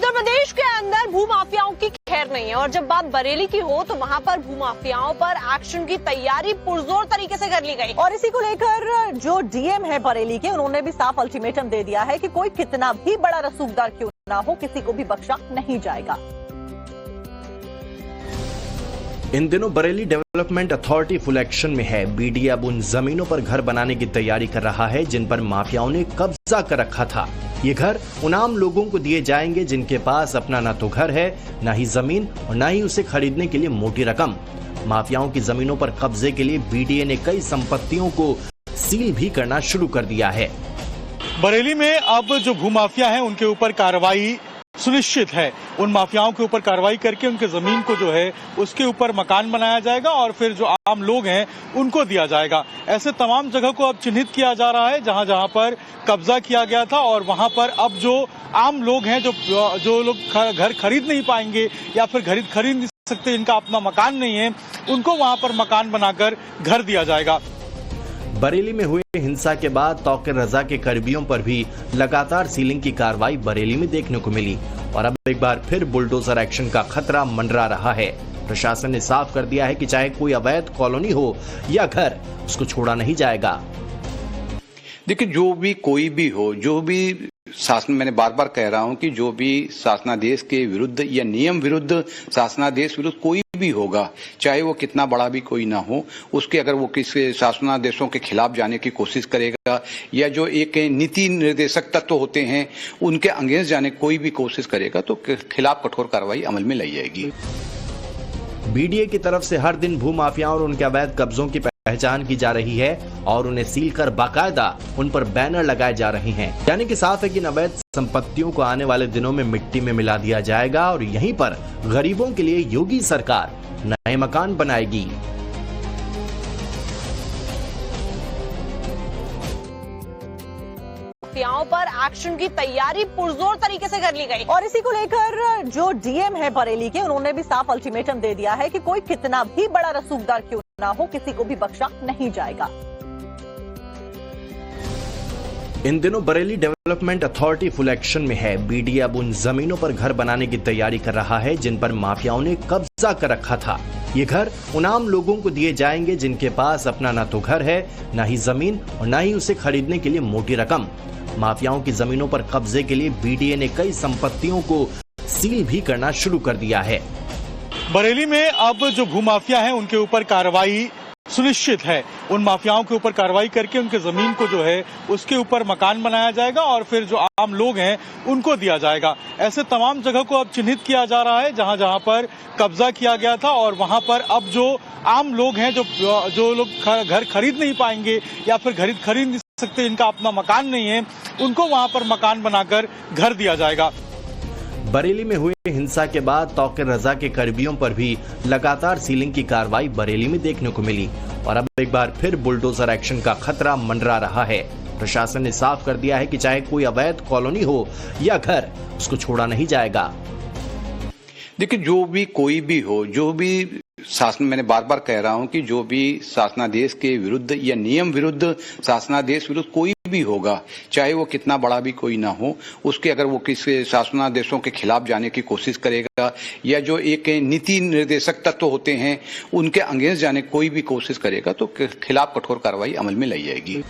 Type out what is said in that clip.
उत्तर प्रदेश के अंदर भूमाफियाओं की खैर नहीं है और जब बात बरेली की हो तो वहां पर भूमाफियाओं पर एक्शन की तैयारी पुरजोर तरीके से कर ली गई। और इसी को लेकर जो डीएम है बरेली के, उन्होंने भी साफ अल्टीमेटम दे दिया है कि कोई कितना भी बड़ा रसूखदार क्यों ना हो, किसी को भी बख्शा नहीं जाएगा। इन दिनों Bareilly development authority full action में है। बीडीए अब उन जमीनों पर घर बनाने की तैयारी कर रहा है जिन पर माफियाओं ने कब्जा कर रखा था। ये घर उन आम लोगों को दिए जाएंगे जिनके पास अपना न तो घर है, न ही जमीन और न ही उसे खरीदने के लिए मोटी रकम। माफियाओं की जमीनों पर कब्जे के लिए बीडीए ने कई संपत्तियों को सील भी करना शुरू कर दिया है। बरेली में अब जो भूमाफिया हैं उनके ऊपर कार्रवाई सुनिश्चित है। उन माफियाओं के ऊपर कार्रवाई करके उनके जमीन को जो है उसके ऊपर मकान बनाया जाएगा और फिर जो आम लोग हैं उनको दिया जाएगा। ऐसे तमाम जगह को अब चिन्हित किया जा रहा है जहां जहां पर कब्जा किया गया था और वहां पर अब जो आम लोग हैं जो लोग घर खरीद नहीं पाएंगे या फिर खरीद नहीं सकते, इनका अपना मकान नहीं है, उनको वहां पर मकान बनाकर घर दिया जाएगा। बरेली में हुए हिंसा के बाद तौकीर रजा के कर्मियों पर भी लगातार सीलिंग की कार्रवाई बरेली में देखने को मिली और अब एक बार फिर बुलडोजर एक्शन का खतरा मंडरा रहा है। प्रशासन ने साफ कर दिया है कि चाहे कोई अवैध कॉलोनी हो या घर, उसको छोड़ा नहीं जाएगा। देखिए, जो भी कोई भी हो, जो भी शासन, मैंने बार बार कह रहा हूं कि जो भी शासनादेश के विरुद्ध या नियम विरुद्ध, शासनादेश विरुद्ध कोई भी होगा, चाहे वो कितना बड़ा भी कोई ना हो, उसके अगर वो किसी शासनादेशों के खिलाफ जाने की कोशिश करेगा या जो एक नीति निर्देशक तत्व होते हैं उनके अगेंस्ट जाने की कोई भी कोशिश करेगा तो खिलाफ कठोर कार्रवाई अमल में लाई जाएगी। बीडीए की तरफ से हर दिन भूमाफियाओं और उनके अवैध कब्जों की पहचान की जा रही है और उन्हें सील कर बाकायदा उन पर बैनर लगाए जा रहे हैं। यानी कि साफ है कि इन अवैध संपत्तियों को आने वाले दिनों में मिट्टी में मिला दिया जाएगा और यहीं पर गरीबों के लिए योगी सरकार नए मकान बनाएगी। माफियाओं पर एक्शन की तैयारी पुरजोर तरीके से कर ली गई। और इसी को लेकर जो डीएम है बरेली के, उन्होंने भी साफ अल्टीमेटम दे दिया है कि कोई कितना भी बड़ा रसूखदार क्यों ना हो, किसी को भी बख्शा नहीं जाएगा। इन दिनों Bareilly development authority full action में है। बीडीए अब उन जमीनों पर घर बनाने की तैयारी कर रहा है जिन पर माफियाओं ने कब्जा कर रखा था। ये घर उन आम लोगों को दिए जाएंगे जिनके पास अपना न तो घर है, न ही जमीन और न ही उसे खरीदने के लिए मोटी रकम। माफियाओं की जमीनों पर कब्जे के लिए बीडीए ने कई संपत्तियों को सील भी करना शुरू कर दिया है। बरेली में अब जो भूमाफिया हैं उनके ऊपर कार्रवाई सुनिश्चित है। उन माफियाओं के ऊपर कार्रवाई करके उनके जमीन को जो है उसके ऊपर मकान बनाया जाएगा और फिर जो आम लोग हैं उनको दिया जाएगा। ऐसे तमाम जगह को अब चिन्हित किया जा रहा है जहां जहां पर कब्जा किया गया था और वहां पर अब जो आम लोग हैं जो लोग घर खरीद नहीं पाएंगे या फिर खरीद नहीं सकते, इनका अपना मकान नहीं है, उनको वहां पर मकान बनाकर घर दिया जाएगा। बरेली में हुए हिंसा के बाद तौकीर रजा के कर्मियों पर भी लगातार सीलिंग की कार्रवाई बरेली में देखने को मिली और अब एक बार फिर बुलडोजर एक्शन का खतरा मंडरा रहा है। प्रशासन ने साफ कर दिया है कि चाहे कोई अवैध कॉलोनी हो या घर, उसको छोड़ा नहीं जाएगा। देखिए, जो भी कोई भी हो, जो भी शासन, मैंने बार बार कह रहा हूं कि जो भी शासनादेश के विरुद्ध या नियम विरुद्ध, शासनादेश विरुद्ध कोई भी होगा, चाहे वो कितना बड़ा भी कोई ना हो, उसके अगर वो किसी शासनादेशों के खिलाफ जाने की कोशिश करेगा या जो एक नीति निर्देशक तत्व होते हैं उनके अगेंस्ट जाने की कोई भी कोशिश करेगा तो खिलाफ कठोर कार्रवाई अमल में लाई जाएगी।